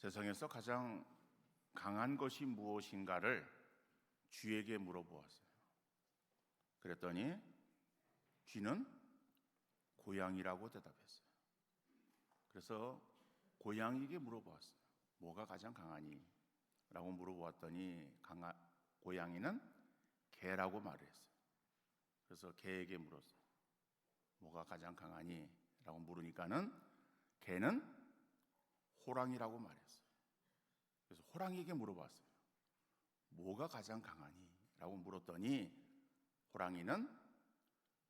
세상에서 가장 강한 것이 무엇인가를 쥐에게 물어보았어요. 그랬더니 쥐는 고양이라고 대답했어요. 그래서 고양이에게 물어보았어요. 뭐가 가장 강하니? 라고 물어보았더니 고양이는 개라고 말을 했어요. 그래서 개에게 물었어요. 뭐가 가장 강하니? 라고 물으니까는 개는 호랑이라고 말했어요. 그래서 호랑이에게 물어봤어요. 뭐가 가장 강하니? 라고 물었더니 호랑이는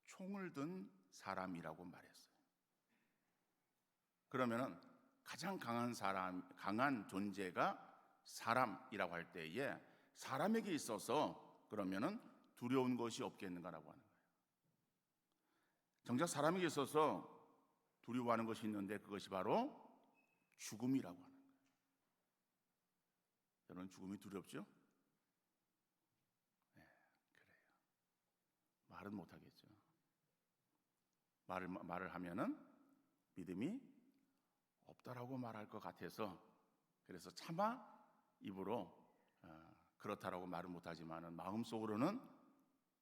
총을 든 사람이라고 말했어요. 그러면은 가장 강한 존재가 사람이라고 할 때에 사람에게 있어서 그러면은 두려운 것이 없겠는가라고 하는 거예요. 정작 사람에게 있어서 두려워하는 것이 있는데 그것이 바로 죽음이라고 하는 거예요. 여러분, 죽음이 두렵죠? 네, 그래요. 말은 못하겠죠. 말을 하면은 믿음이 없다라고 말할 것 같아서, 그래서 차마 입으로 그렇다라고 말은 못하지만은 마음속으로는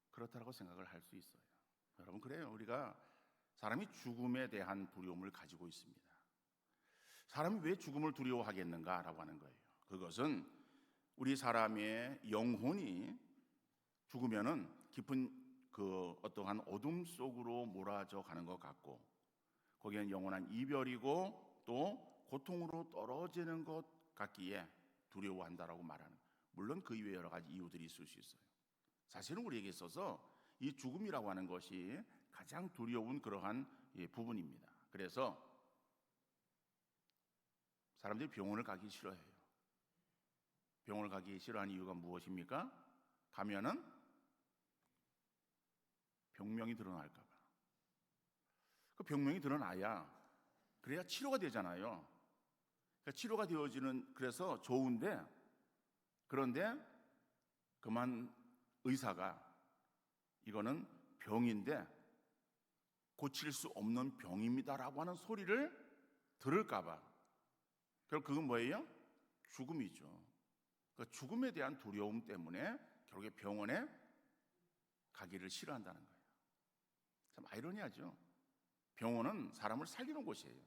그렇다라고 생각을 할 수 있어요. 여러분, 그래요. 우리가 사람이 죽음에 대한 두려움을 가지고 있습니다. 사람이 왜 죽음을 두려워하겠는가라고 하는 거예요. 그것은 우리 사람의 영혼이 죽으면은 깊은 그 어떠한 어둠 속으로 몰아져 가는 것 같고, 거기에는 영원한 이별이고 또 고통으로 떨어지는 것 같기에 두려워한다라고 말하는, 물론 그 이외에 여러 가지 이유들이 있을 수 있어요. 사실은 우리에게 있어서 이 죽음이라고 하는 것이 가장 두려운 그러한 부분입니다. 그래서 사람들이 병원을 가기 싫어해요. 병원을 가기 싫어하는 이유가 무엇입니까? 가면은 병명이 드러날까 봐. 그 병명이 드러나야 그래야 치료가 되잖아요. 그러니까 치료가 되어지는, 그래서 좋은데, 그런데 그만 의사가 이거는 병인데 고칠 수 없는 병입니다라고 하는 소리를 들을까 봐. 결국 그건 뭐예요? 죽음이죠. 그러니까 죽음에 대한 두려움 때문에 결국에 병원에 가기를 싫어한다는 거예요. 참 아이러니하죠. 병원은 사람을 살리는 곳이에요.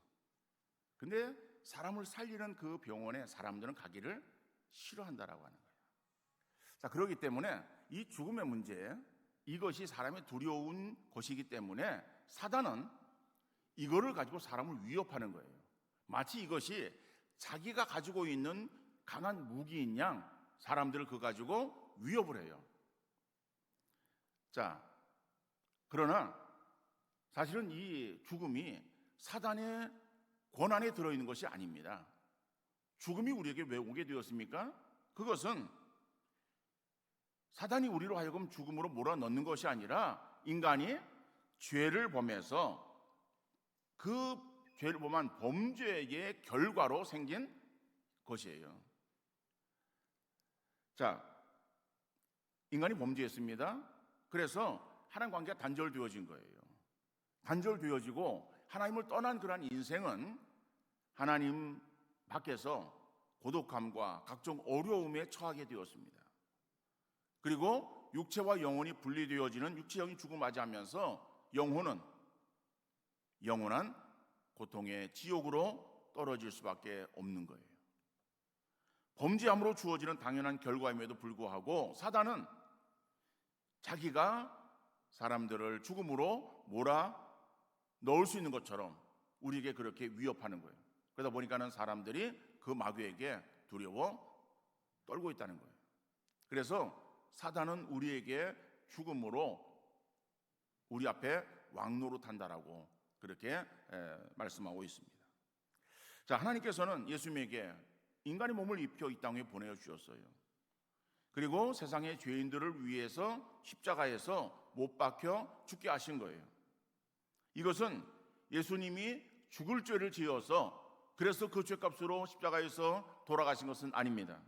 근데 사람을 살리는 그 병원에 사람들은 가기를 싫어한다라고 하는 거예요. 자, 그렇기 때문에 이 죽음의 문제, 이것이 사람의 두려운 것이기 때문에 사단은 이거를 가지고 사람을 위협하는 거예요. 마치 이것이 자기가 가지고 있는 강한 무기인 양 사람들을 그거 가지고 위협을 해요. 자, 그러나 사실은 이 죽음이 사단의 권한에 들어있는 것이 아닙니다. 죽음이 우리에게 왜 오게 되었습니까? 그것은 사단이 우리로 하여금 죽음으로 몰아넣는 것이 아니라 인간이 죄를 범해서 그 죄를 범한 범죄의 결과로 생긴 것이에요. 자, 인간이 범죄했습니다. 그래서 하나님 관계가 단절되어진 거예요. 단절되어지고 하나님을 떠난 그러한 인생은 하나님 밖에서 고독함과 각종 어려움에 처하게 되었습니다. 그리고 육체와 영혼이 분리되어지는 육체적인 죽음을 맞이하면서 영혼은 영원한 고통의 지옥으로 떨어질 수밖에 없는 거예요. 범죄함으로 주어지는 당연한 결과임에도 불구하고 사단은 자기가 사람들을 죽음으로 몰아넣을 수 있는 것처럼 우리에게 그렇게 위협하는 거예요. 그러다 보니까는 사람들이 그 마귀에게 두려워 떨고 있다는 거예요. 그래서 사단은 우리에게 죽음으로 우리 앞에 왕노릇한다라고 그렇게 말씀하고 있습니다. 자, 하나님께서는 예수님에게 인간의 몸을 입혀 이 땅에 보내주셨어요. 그리고 세상의 죄인들을 위해서 십자가에서 못 박혀 죽게 하신 거예요. 이것은 예수님이 죽을 죄를 지어서 그래서 그 죄값으로 십자가에서 돌아가신 것은 아닙니다.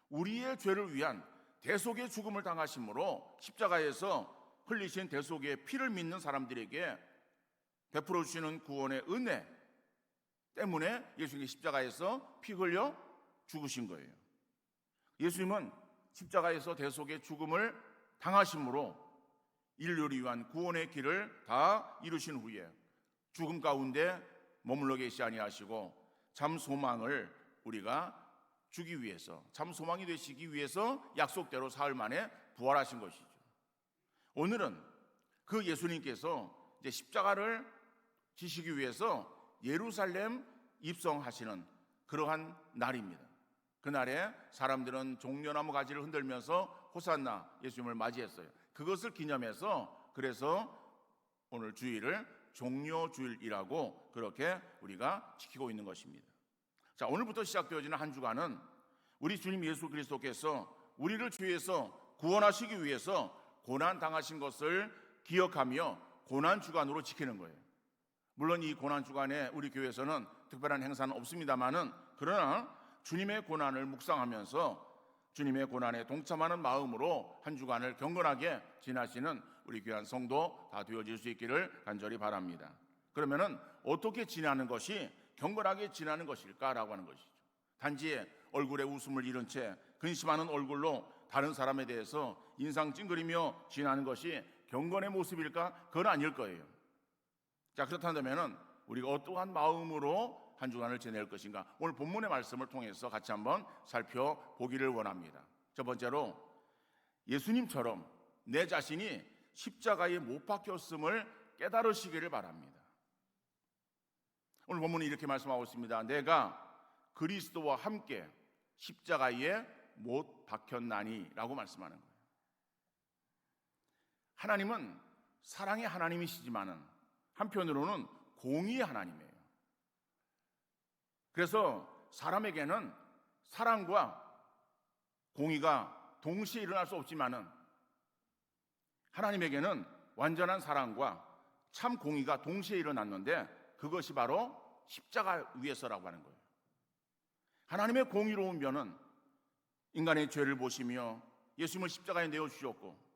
우리의 죄를 위한 대속의 죽음을 당하심으로 십자가에서 흘리신 대속의 피를 믿는 사람들에게 베풀어 주시는 구원의 은혜 때문에 예수님이 십자가에서 피 흘려 죽으신 거예요. 예수님은 십자가에서 대속의 죽음을 당하심으로 인류를 위한 구원의 길을 다 이루신 후에 죽음 가운데 머물러 계시 아니하시고 참 소망을 우리가 주기 위해서, 참 소망이 되시기 위해서 약속대로 사흘 만에 부활하신 것이죠. 오늘은 그 예수님께서 이제 십자가를 지시기 위해서 예루살렘 입성하시는 그러한 날입니다. 그날에 사람들은 종려나무 가지를 흔들면서 호산나 예수님을 맞이했어요. 그것을 기념해서 그래서 오늘 주일을 종려주일이라고 그렇게 우리가 지키고 있는 것입니다. 자, 오늘부터 시작되어지는 한 주간은 우리 주님 예수 그리스도께서 우리를 주위에서 구원하시기 위해서 고난 당하신 것을 기억하며 고난 주간으로 지키는 거예요. 물론 이 고난 주간에 우리 교회에서는 특별한 행사는 없습니다만은, 그러나 주님의 고난을 묵상하면서 주님의 고난에 동참하는 마음으로 한 주간을 경건하게 지나시는 우리 귀한 성도 다 되어질 수 있기를 간절히 바랍니다. 그러면은 어떻게 지나는 것이 경건하게 지나는 것일까라고 하는 것이죠. 단지 얼굴에 웃음을 잃은 채 근심하는 얼굴로 다른 사람에 대해서 인상 찡그리며 지나는 것이 경건의 모습일까? 그건 아닐 거예요. 자, 그렇다면은 우리가 어떠한 마음으로 한 주간을 지낼 것인가? 오늘 본문의 말씀을 통해서 같이 한번 살펴보기를 원합니다. 첫 번째로, 예수님처럼 내 자신이 십자가에 못 박혔음을 깨달으시기를 바랍니다. 오늘 본문은 이렇게 말씀하고 있습니다. 내가 그리스도와 함께 십자가에 못 박혔나니 라고 말씀하는 거예요. 하나님은 사랑의 하나님이시지만은 한편으로는 공의의 하나님이에요. 그래서 사람에게는 사랑과 공의가 동시에 일어날 수 없지만은 하나님에게는 완전한 사랑과 참 공의가 동시에 일어났는데 그것이 바로 십자가 위에서라고 하는 거예요. 하나님의 공의로운 면은 인간의 죄를 보시며 예수님을 십자가에 내어주셨고,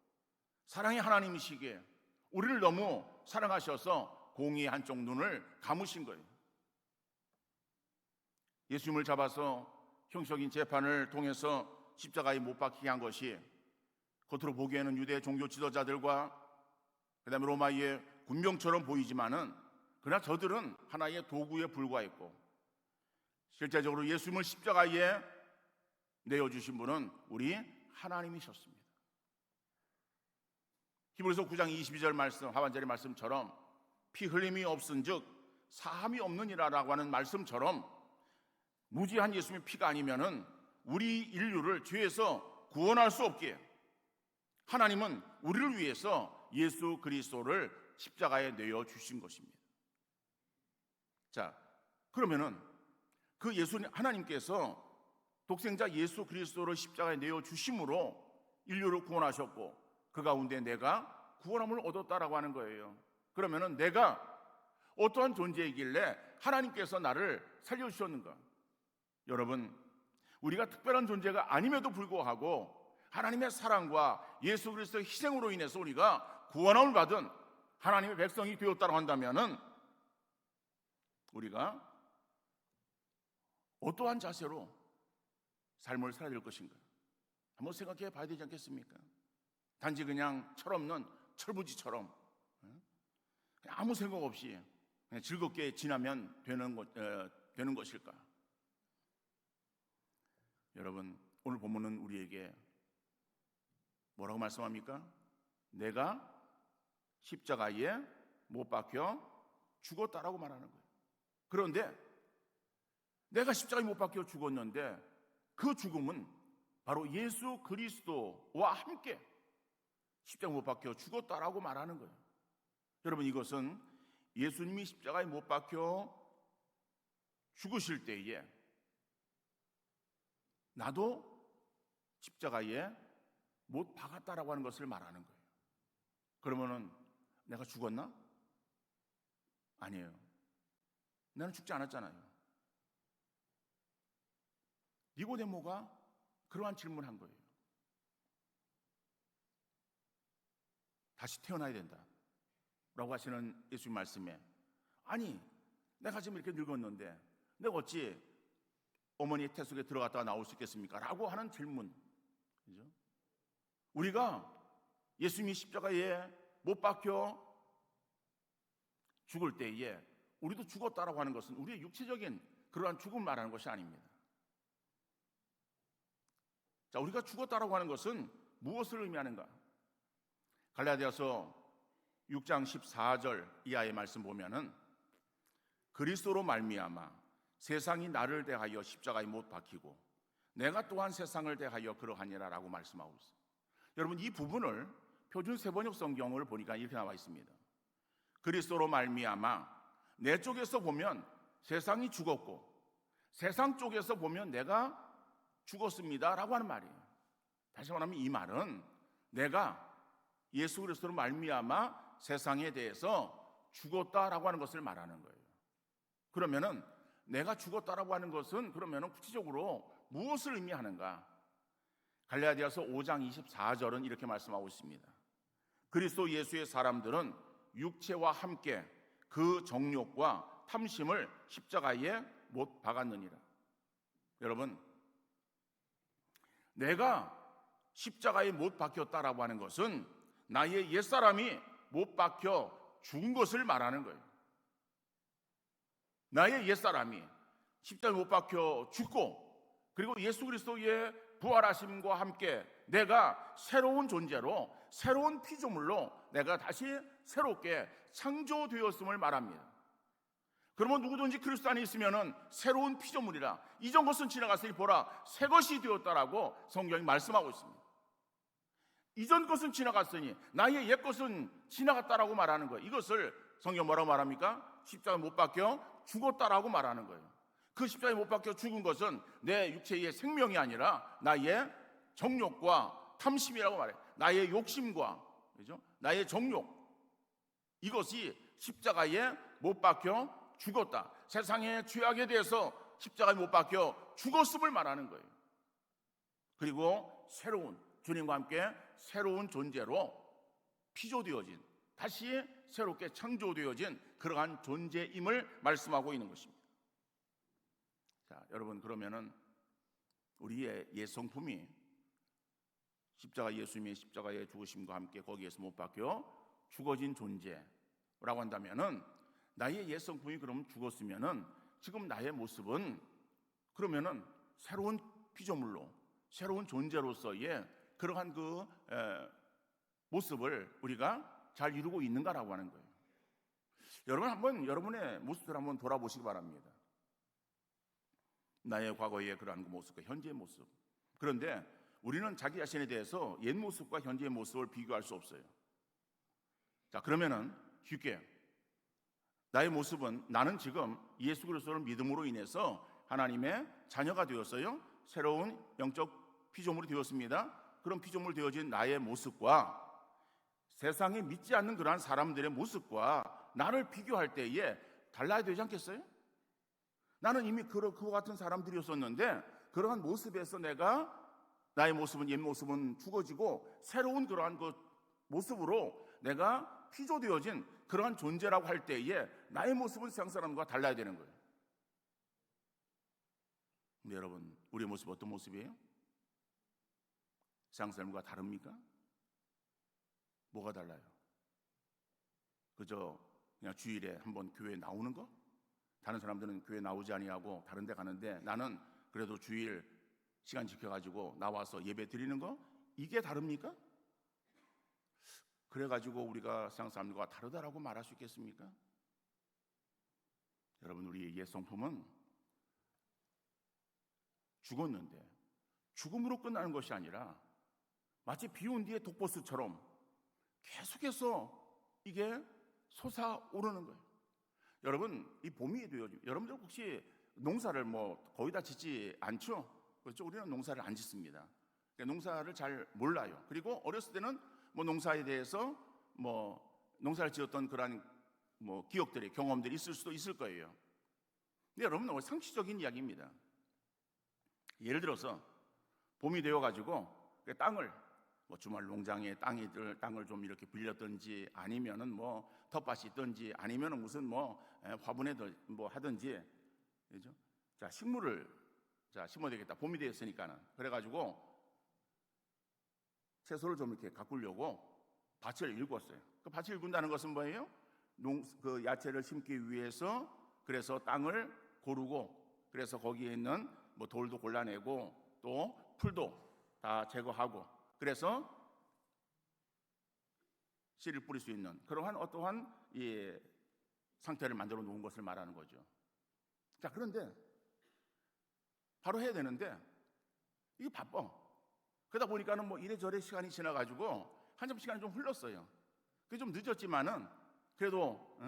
사랑의 하나님이시기에 우리를 너무 사랑하셔서 공의의 한쪽 눈을 감으신 거예요. 예수님을 잡아서 형식적인 재판을 통해서 십자가에 못 박히게 한 것이 겉으로 보기에는 유대 종교 지도자들과 그다음에 로마의 군병처럼 보이지만은 그러나 저들은 하나의 도구에 불과했고, 실제적으로 예수님을 십자가에 내어주신 분은 우리 하나님이셨습니다. 히브리서 9장 22절 말씀, 하반절의 말씀처럼 피 흘림이 없은즉 사함이 없느니라라고 하는 말씀처럼 무지한 예수님의 피가 아니면은 우리 인류를 죄에서 구원할 수 없기에 하나님은 우리를 위해서 예수 그리스도를 십자가에 내어 주신 것입니다. 자, 그러면은 그 예수님 하나님께서 독생자 예수 그리스도를 십자가에 내어 주심으로 인류를 구원하셨고 그 가운데 내가 구원함을 얻었다라고 하는 거예요. 그러면은 내가 어떠한 존재이길래 하나님께서 나를 살려주셨는가? 여러분, 우리가 특별한 존재가 아님에도 불구하고 하나님의 사랑과 예수 그리스도의 희생으로 인해서 우리가 구원함을 받은 하나님의 백성이 되었다고 한다면은 우리가 어떠한 자세로 삶을 살아야 될 것인가? 한번 생각해 봐야 되지 않겠습니까? 단지 그냥 철없는 철부지처럼 그냥 아무 생각 없이 그냥 즐겁게 지나면 되는 것일까? 여러분, 오늘 본문은 우리에게 뭐라고 말씀합니까? 내가 십자가에 못 박혀 죽었다라고 말하는 거예요. 그런데 내가 십자가에 못 박혀 죽었는데 그 죽음은 바로 예수 그리스도와 함께 십자가에 못 박혀 죽었다라고 말하는 거예요. 여러분, 이것은 예수님이 십자가에 못 박혀 죽으실 때에 나도 십자가에 못 박았다라고 하는 것을 말하는 거예요. 그러면은 내가 죽었나? 아니에요. 나는 죽지 않았잖아요. 니고데모가 그러한 질문을 한 거예요. 다시 태어나야 된다 라고 하시는 예수님 말씀에, 아니 내가 지금 이렇게 늙었는데 내가 어찌 어머니의 태 속에 들어갔다가 나올 수 있겠습니까? 라고 하는 질문. 그죠? 우리가 예수님이 십자가에 못 박혀 죽을 때에 우리도 죽었다라고 하는 것은 우리의 육체적인 그러한 죽음을 말하는 것이 아닙니다. 자, 우리가 죽었다라고 하는 것은 무엇을 의미하는가? 갈라디아서 6장 14절 이하의 말씀 보면은 그리스도로 말미암아 세상이 나를 대하여 십자가에 못 박히고 내가 또한 세상을 대하여 그러하니라라고 말씀하고 있어요. 여러분, 이 부분을 표준 세번역 성경을 보니까 이렇게 나와 있습니다. 그리스도로 말미암아, 내 쪽에서 보면 세상이 죽었고 세상 쪽에서 보면 내가 죽었습니다 라고 하는 말이에요. 다시 말하면 이 말은 내가 예수 그리스도로 말미암아 세상에 대해서 죽었다라고 하는 것을 말하는 거예요. 그러면은 내가 죽었다라고 하는 것은 그러면은 구체적으로 무엇을 의미하는가? 갈라디아서 5장 24절은 이렇게 말씀하고 있습니다. 그리스도 예수의 사람들은 육체와 함께 그 정욕과 탐심을 십자가에 못 박았느니라. 여러분, 내가 십자가에 못 박혔다라고 하는 것은 나의 옛사람이 못 박혀 죽은 것을 말하는 거예요. 나의 옛사람이 십자가에 못 박혀 죽고 그리고 예수 그리스도의 부활하심과 함께 내가 새로운 존재로 새로운 피조물로 내가 다시 새롭게 창조되었음을 말합니다. 그러면 누구든지 그리스도 안에 있으면은 새로운 피조물이라 이전 것은 지나갔으니 보라 새 것이 되었다라고 성경이 말씀하고 있습니다. 이전 것은 지나갔으니 나의 옛 것은 지나갔다라고 말하는 거예요. 이것을 성경 뭐라고 말합니까? 십자가에 못 박혀 죽었다라고 말하는 거예요. 그 십자가에 못 박혀 죽은 것은 내 육체의 생명이 아니라 나의 정욕과 탐심이라고 말해요. 나의 욕심과, 그죠? 나의 정욕, 이것이 십자가에 못 박혀 죽었다. 세상의 죄악에 대해서 십자가에 못 박혀 죽었음을 말하는 거예요. 그리고 새로운 주님과 함께 새로운 존재로 피조되어진, 다시 새롭게 창조되어진 그러한 존재임을 말씀하고 있는 것입니다. 자, 여러분, 그러면은 우리의 옛 성품이 십자가, 예수님의 십자가의 죽으심과 함께 거기에서 못 박혀 죽어진 존재라고 한다면은 나의 옛 성품이 그럼 죽었으면은 지금 나의 모습은 그러면은 새로운 피조물로 새로운 존재로서의 그러한 그 모습을 우리가 잘 이루고 있는가라고 하는 거예요. 여러분, 한번 여러분의 모습을 한번 돌아보시기 바랍니다. 나의 과거의 그러한 그 모습과 현재의 모습. 그런데 우리는 자기 자신에 대해서 옛 모습과 현재의 모습을 비교할 수 없어요. 자, 그러면은 쉽게 나의 모습은 나는 지금 예수 그리스도를 믿음으로 인해서 하나님의 자녀가 되었어요. 새로운 영적 피조물이 되었습니다. 그런 피조물 되어진 나의 모습과 세상에 믿지 않는 그러한 사람들의 모습과 나를 비교할 때에 달라야 되지 않겠어요? 나는 이미 그와 같은 사람들이었었는데 그러한 모습에서 내가 나의 모습은 옛 모습은 죽어지고 새로운 그러한 그 모습으로 내가 피조되어진 그러한 존재라고 할 때에 나의 모습은 세상 사람과 달라야 되는 거예요. 근데 여러분, 우리의 모습은 어떤 모습이에요? 세상 사람과 다릅니까? 뭐가 달라요? 그저 그냥 주일에 한번 교회에 나오는 거? 다른 사람들은 교회 나오지 아니하고 다른 데 가는데 나는 그래도 주일 시간 지켜가지고 나와서 예배 드리는 거? 이게 다릅니까? 그래가지고 우리가 세상 사람들과 다르다라고 말할 수 있겠습니까? 여러분, 우리의 옛 성품은 죽었는데 죽음으로 끝나는 것이 아니라 마치 비온 뒤에 독버스처럼 계속해서 이게 솟아오르는 거예요. 여러분, 이 봄이 되어 여러분들 혹시 농사를 거의 다 짓지 않죠? 그렇죠? 우리는 농사를 안 짓습니다. 그러니까 농사를 잘 몰라요. 그리고 어렸을 때는 농사에 대해서 농사를 지었던 그런 기억들이, 경험들이 있을 수도 있을 거예요. 근데 여러분, 상식적인 이야기입니다. 예를 들어서 봄이 되어가지고 땅을 주말 농장에 땅을 좀 이렇게 빌렸든지 아니면은 텃밭이 있든지 아니면은 무슨 화분에 하든지, 그죠? 자, 식물을 자, 심어야 되겠다. 봄이 되었으니까는. 그래가지고 채소를 좀 이렇게 가꾸려고 밭을 일궜어요. 그 밭을 일군다는 것은 뭐예요? 그 야채를 심기 위해서 그래서 땅을 고르고 그래서 거기에 있는 뭐 돌도 골라내고 또 풀도 다 제거하고 그래서 씨를 뿌릴 수 있는 그러한 어떠한 이 상태를 만들어 놓은 것을 말하는 거죠. 자, 그런데 바로 해야 되는데 이게 바빠. 그러다 보니까는 뭐 이래저래 시간이 지나가지고 한참 시간이 좀 흘렀어요. 그게 좀 늦었지만은 그래도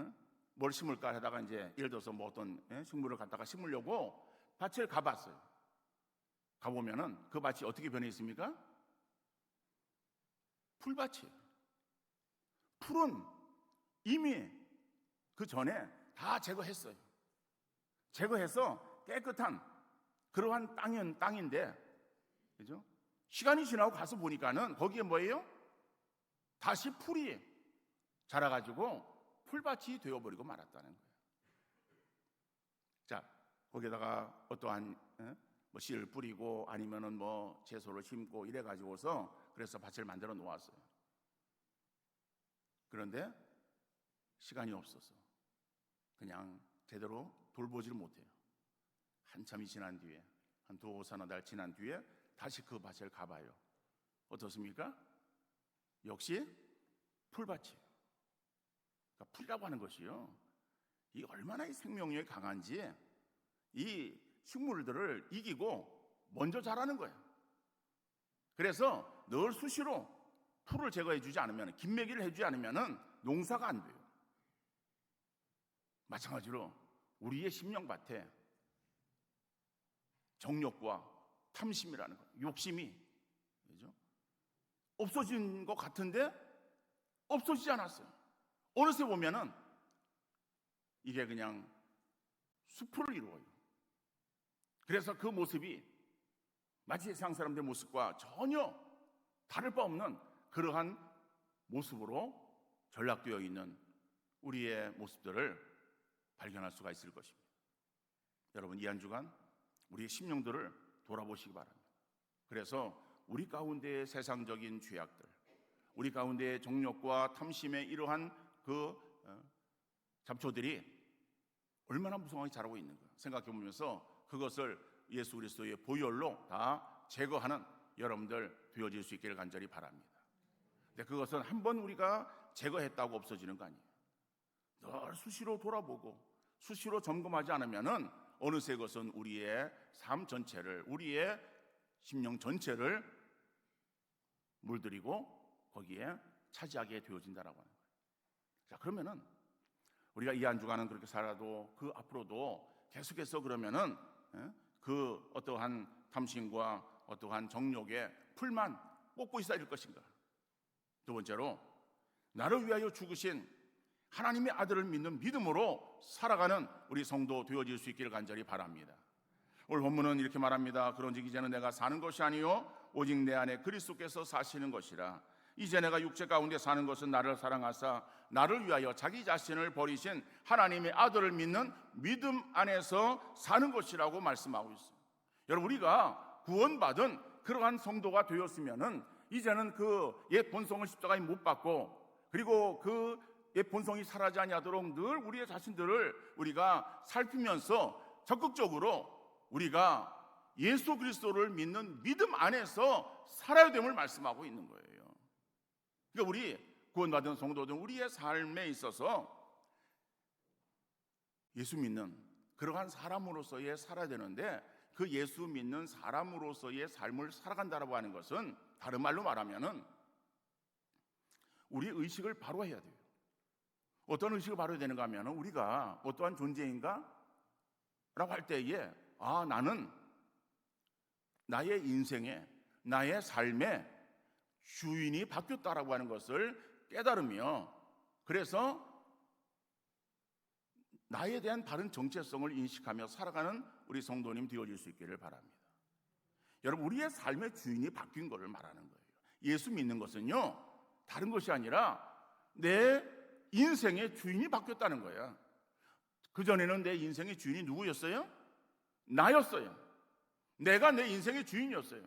뭘 심을까 하다가 이제 예를 들어서 뭐 어떤 식물을 갖다가 심으려고 밭을 가봤어요. 가보면은 그 밭이 어떻게 변해 있습니까? 풀밭이에요. 풀은 이미 그 전에 다 제거했어요. 제거해서 깨끗한 그러한 땅인데, 그죠? 시간이 지나고 가서 보니까는 거기에 뭐예요? 다시 풀이 자라가지고 풀밭이 되어버리고 말았다는 거예요. 자, 거기에다가 어떠한 뭐 씨를 뿌리고 아니면은 뭐 채소를 심고 이래가지고서 그래서 밭을 만들어 놓았어요. 그런데 시간이 없어서 그냥 제대로 돌보지를 못해요. 한참이 지난 뒤에 한 두어 서너 달 지난 뒤에 다시 그 밭을 가봐요. 어떻습니까? 역시 풀밭이에요. 그러니까 풀이라고 하는 것이요, 이 얼마나 이 생명력이 강한지 이 식물들을 이기고 먼저 자라는 거예요. 그래서 늘 수시로 풀을 제거해 주지 않으면, 김매기를 해주지 않으면 농사가 안 돼요. 마찬가지로 우리의 심령밭에 정욕과 탐심이라는 것, 욕심이, 그죠? 없어진 것 같은데 없어지지 않았어요. 어느새 보면은 이게 그냥 숲을 이루어요. 그래서 그 모습이 마치 세상 사람들의 모습과 전혀 다를 바 없는 그러한 모습으로 전락되어 있는 우리의 모습들을 발견할 수가 있을 것입니다. 여러분, 이 한 주간 우리의 심령들을 돌아보시기 바랍니다. 그래서 우리 가운데의 세상적인 죄악들, 우리 가운데의 정욕과 탐심의 이러한 그 잡초들이 얼마나 무성하게 자라고 있는가 생각해 보면서 그것을 예수 그리스도의 보혈로 다 제거하는 여러분들 되어질 수 있기를 간절히 바랍니다. 근데 그것은 한번 우리가 제거했다고 없어지는 거 아니에요. 늘 수시로 돌아보고 수시로 점검하지 않으면은 어느새 그것은 우리의 삶 전체를, 우리의 심령 전체를 물들이고 거기에 차지하게 되어진다라고 하는 거예요. 자, 그러면은 우리가 이 한 주간은 그렇게 살아도 그 앞으로도 계속해서 그러면은 그 어떠한 탐심과 어떠한 정욕의 풀만 뽑고 있어야 될 것인가? 두 번째로, 나를 위하여 죽으신 하나님의 아들을 믿는 믿음으로 살아가는 우리 성도 되어질 수 있기를 간절히 바랍니다. 오늘 본문은 이렇게 말합니다. 그런즉 이제는 내가 사는 것이 아니요 오직 내 안에 그리스도께서 사시는 것이라. 이제 내가 육체 가운데 사는 것은 나를 사랑하사 나를 위하여 자기 자신을 버리신 하나님의 아들을 믿는 믿음 안에서 사는 것이라고 말씀하고 있어요. 여러분, 우리가 구원받은 그러한 성도가 되었으면은 이제는 그 옛 본성을 십자가에 못 박고, 그리고 그 옛 본성이 사라지지 아니하도록 늘 우리의 자신들을 우리가 살피면서 적극적으로 우리가 예수 그리스도를 믿는 믿음 안에서 살아야 됨을 말씀하고 있는 거예요. 그러니까 우리 구원받은 성도들, 우리의 삶에 있어서 예수 믿는 그러한 사람으로서의 살아야 되는데, 그 예수 믿는 사람으로서의 삶을 살아간다라고 하는 것은 다른 말로 말하면은 우리 의식을 바로 해야 돼요. 어떤 의식을 바로 해야 되는가 하면, 우리가 어떠한 존재인가? 라고 할 때에 나는 나의 인생에, 나의 삶에 주인이 바뀌었다라고 하는 것을 깨달으며, 그래서 나에 대한 바른 정체성을 인식하며 살아가는 우리 성도님 되어질 수 있기를 바랍니다. 여러분, 우리의 삶의 주인이 바뀐 것을 말하는 거예요. 예수 믿는 것은요, 다른 것이 아니라 내 인생의 주인이 바뀌었다는 거예요. 그전에는 내 인생의 주인이 누구였어요? 나였어요. 내가 내 인생의 주인이었어요.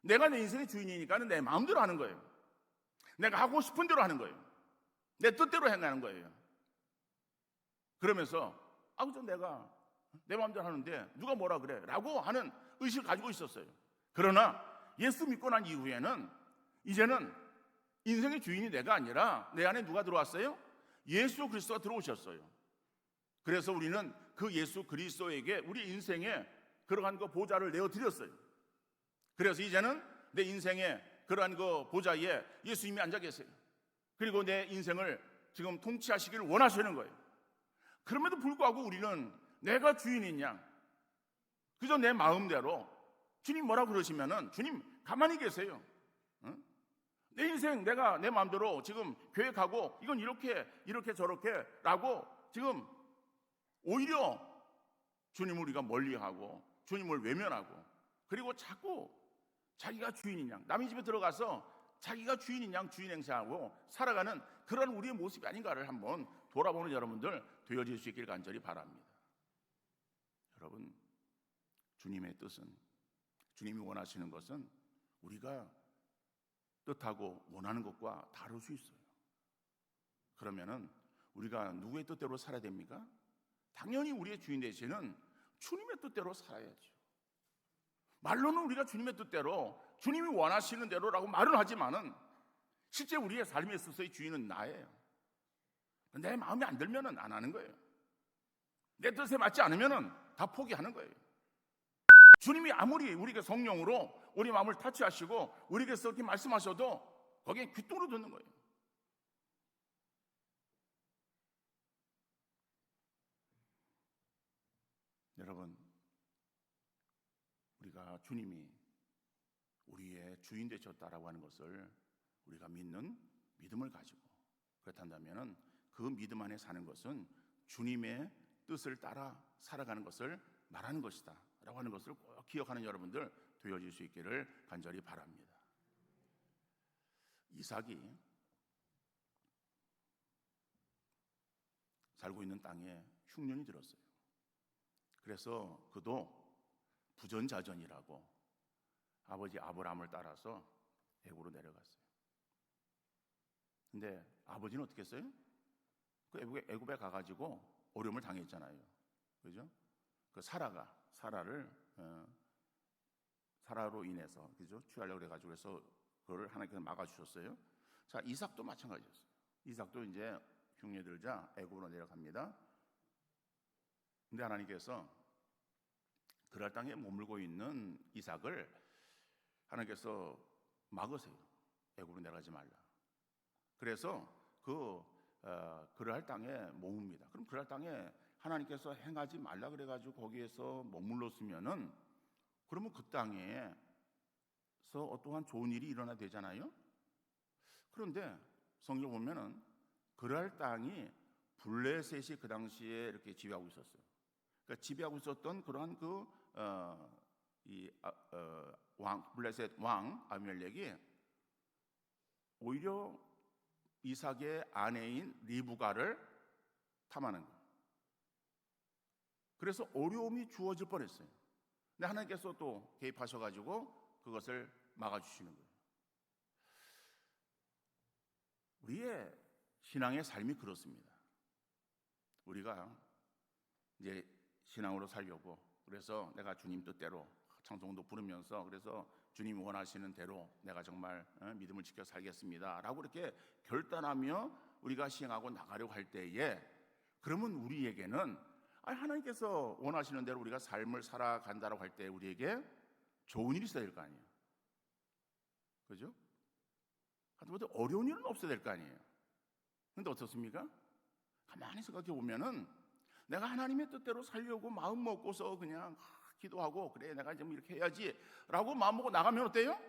내가 내 인생의 주인이니까 내 마음대로 하는 거예요. 내가 하고 싶은 대로 하는 거예요. 내 뜻대로 행하는 거예요. 그러면서 그저 내가 내 마음대로 하는데 누가 뭐라 그래? 라고 하는 의식을 가지고 있었어요. 그러나 예수 믿고 난 이후에는 이제는 인생의 주인이 내가 아니라 내 안에 누가 들어왔어요? 예수 그리스도가 들어오셨어요. 그래서 우리는 그 예수 그리스도에게 우리 인생에 그러한 그 보좌를 내어드렸어요. 그래서 이제는 내 인생에 그러한 그 보좌에 예수님이 앉아 계세요. 그리고 내 인생을 지금 통치하시기를 원하시는 거예요. 그럼에도 불구하고 우리는 내가 주인인 양 그저 내 마음대로 주님 뭐라 그러시면은 주님 가만히 계세요. 응? 내 인생 내가 내 마음대로 지금 계획하고 이건 이렇게 저렇게 라고 지금 오히려 주님을 우리가 멀리하고 주님을 외면하고 그리고 자꾸 자기가 주인인 양 남의 집에 들어가서 자기가 주인인 양 주인 행세하고 살아가는 그런 우리의 모습이 아닌가를 한번 돌아보는 여러분들 되어질 수 있기를 간절히 바랍니다. 여러분, 주님의 뜻은, 주님이 원하시는 것은 우리가 뜻하고 원하는 것과 다를 수 있어요. 그러면은 우리가 누구의 뜻대로 살아야 됩니까? 당연히 우리의 주인 되시는 주님의 뜻대로 살아야죠. 말로는 우리가 주님의 뜻대로 주님이 원하시는 대로라고 말은 하지만은 실제 우리의 삶에 있어서의 주인은 나예요. 내 마음에 안 들면은 안 하는 거예요. 내 뜻에 맞지 않으면은 다 포기하는 거예요. 주님이 아무리 우리에게 성령으로 우리 마음을 타치하시고 우리에게서 이렇게 말씀하셔도 거기에 귀뚱으로 듣는 거예요. 여러분, 우리가 주님이 우리의 주인 되셨다라고 하는 것을 우리가 믿는 믿음을 가지고 그렇다면 그 믿음 안에 사는 것은 주님의 뜻을 따라 살아가는 것을 말하는 것이다 라고 하는 것을 꼭 기억하는 여러분들 되어질 수 있기를 간절히 바랍니다. 이삭이 살고 있는 땅에 흉년이 들었어요. 그래서 그도 부전자전이라고 아버지 아브라함을 따라서 애굽으로 내려갔어요. 근데 아버지는 어떻게 했어요? 그 애굽에 가가지고 어려움을 당했잖아요. 그죠? 그 사라로 인해서 그죠? 취하려고 그래가지고 해서 그걸 하나님께서 막아주셨어요. 자, 이삭도 마찬가지였어요. 이삭도 이제 흉년이 들자 애굽으로 내려갑니다. 근데 하나님께서 그랄 땅에 머물고 있는 이삭을 하나님께서 막으세요. 애굽으로 내려가지 말라. 그래서 그랄 땅에 머뭅니다. 그럼 그랄 땅에 하나님께서 행하지 말라 그래가지고 거기에서 머물렀으면은 그러면 그 땅에서 어떠한 좋은 일이 일어나야 되잖아요. 그런데 성경 보면은 그랄 땅이 블레셋이 그 당시에 이렇게 지배하고 있었어요. 그러니까 지배하고 있었던 그러한 블레셋 왕 아비멜렉이 오히려 이삭의 아내인 리브가를 탐하는 거예요. 그래서 어려움이 주어질 뻔했어요. 근데 하나님께서 또 개입하셔가지고 그것을 막아주시는 거예요. 우리의 신앙의 삶이 그렇습니다. 우리가 이제 신앙으로 살려고 그래서 내가 주님 뜻대로 찬송도 부르면서 그래서 주님 원하시는 대로 내가 정말 믿음을 지켜 살겠습니다 라고 이렇게 결단하며 우리가 시행하고 나가려고 할 때에 그러면 우리에게는 하나님께서 원하시는 대로 우리가 삶을 살아간다고 할 때 우리에게 좋은 일이 있어야 될 거 아니에요. 그죠? 하여튼 어려운 일은 없어야 될 거 아니에요. 근데 어떻습니까? 가만히 생각해 보면은 내가 하나님의 뜻대로 살려고 마음 먹고서 그냥 기도하고 그래 내가 좀 이렇게 해야지 라고 마음 먹고 나가면 어때요?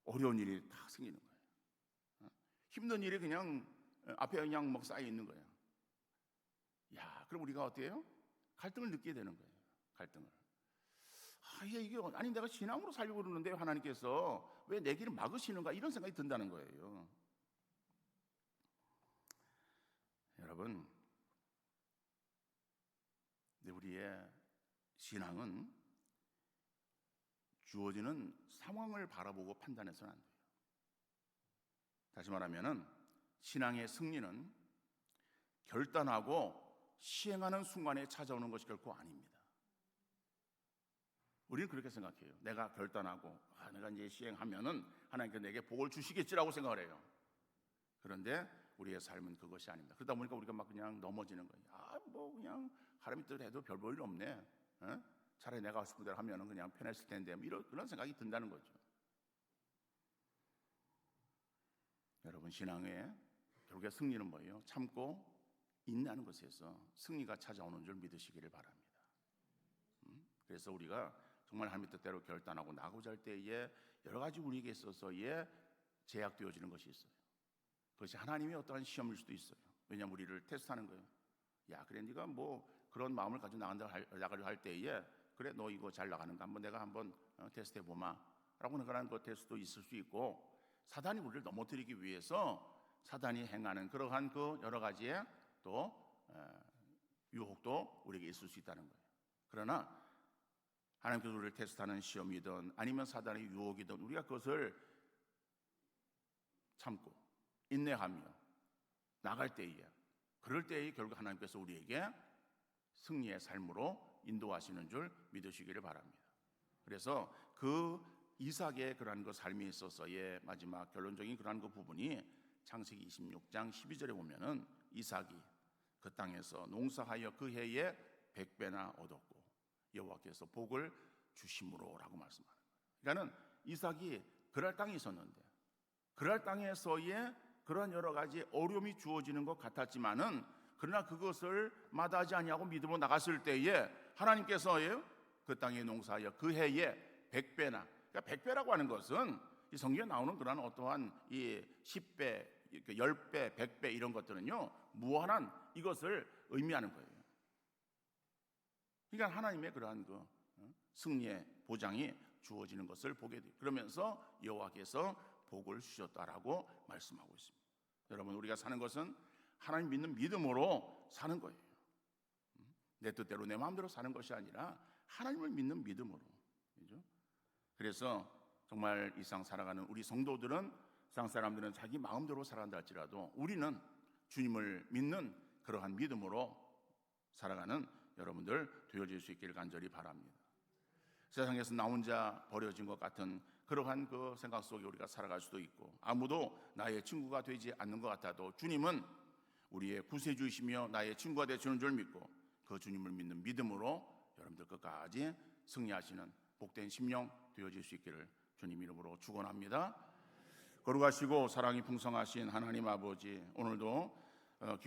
어려운 일이 다 생기는 거예요. 힘든 일이 그냥 앞에 그냥 막 쌓여 있는 거예요. 야, 그럼 우리가 어때요? 갈등을 느끼게 되는 거예요. 갈등을. 이게 아니 내가 신앙으로 살려고 그러는데 하나님께서 왜 내 길을 막으시는가 이런 생각이 든다는 거예요. 여러분, 우리의 신앙은 주어지는 상황을 바라보고 판단해서는 안 돼요. 다시 말하면은 신앙의 승리는 결단하고 시행하는 순간에 찾아오는 것이 결코 아닙니다. 우리는 그렇게 생각해요. 내가 결단하고 내가 이제 시행하면은 하나님께서 내게 복을 주시겠지라고 생각을 해요. 그런데 우리의 삶은 그것이 아닙니다. 그러다 보니까 우리가 막 그냥 넘어지는 거예요. 뭐 그냥 하나님이 뜻해도 별 볼 일 없네. 차라리 내가 하고 싶은 대로 하면은 그냥 편했을 텐데, 뭐 그런 생각이 든다는 거죠. 여러분, 신앙의 결국에 승리는 뭐예요? 참고 인내하는 것에서 승리가 찾아오는 줄 믿으시기를 바랍니다. 그래서 우리가 정말 하나님의 뜻대로 결단하고 나고자 할 때에 여러 가지 우리에게 있어서의 제약되어지는 것이 있어요. 그것이 하나님의 어떠한 시험일 수도 있어요. 왜냐하면 우리를 테스트하는 거예요. 야, 그래 네가 뭐 그런 마음을 가지고 나가려 할 때에 그래 너 이거 잘 나가는가 한번 내가 한번 테스트해 보마 라고 그런 것 테스트도 있을 수 있고, 사단이 우리를 넘어뜨리기 위해서 사단이 행하는 그러한 그 여러 가지의 또 유혹도 우리에게 있을 수 있다는 거예요. 그러나 하나님께서 우리를 테스트하는 시험이든 아니면 사단의 유혹이든 우리가 그것을 참고 인내하며 나갈 때에, 그럴 때에 결국 하나님께서 우리에게 승리의 삶으로 인도하시는 줄 믿으시기를 바랍니다. 그래서 그 이삭의 그러한 그 삶에 있어서의 마지막 결론적인 그러한 그 부분이 창세기 26장 12절에 보면은 이삭이 그 땅에서 농사하여 그 해에 100배나 얻었고 여호와께서 복을 주심으로라고 말씀하는 거예요. 그러니까는 이삭이 그랄 땅이 있었는데 그랄 땅에서의 그러한 여러 가지 어려움이 주어지는 것 같았지만은, 그러나 그것을 마다하지 아니하고 믿음으로 나갔을 때에 하나님께서 그 땅에 농사하여 그 해에 100배나, 그러니까 100배라고 하는 것은 이 성경에 나오는 그러한 어떠한 이 10배, 10배, 100배 이런 것들은요 무한한 이것을 의미하는 거예요. 그러니까 하나님의 그러한 그 승리의 보장이 주어지는 것을 보게 돼요. 그러면서 여호와께서 복을 주셨다라고 말씀하고 있습니다. 여러분, 우리가 사는 것은 하나님 믿는 믿음으로 사는 거예요. 내 뜻대로 내 마음대로 사는 것이 아니라 하나님을 믿는 믿음으로. 그렇죠? 그래서 정말 이 세상 살아가는 우리 성도들은, 세상 사람들은 자기 마음대로 살아간다 할지라도 우리는 주님을 믿는 그러한 믿음으로 살아가는 여러분들 되어질 수 있기를 간절히 바랍니다. 세상에서 나 혼자 버려진 것 같은 그러한 그 생각 속에 우리가 살아갈 수도 있고, 아무도 나의 친구가 되지 않는 것 같아도 주님은 우리의 구세주이시며 나의 친구가 되시는 줄 믿고 그 주님을 믿는 믿음으로 여러분들 끝까지 승리하시는 복된 심령 되어질 수 있기를 주님 이름으로 축원합니다. 거룩하시고 사랑이 풍성하신 하나님 아버지, 오늘도 귀한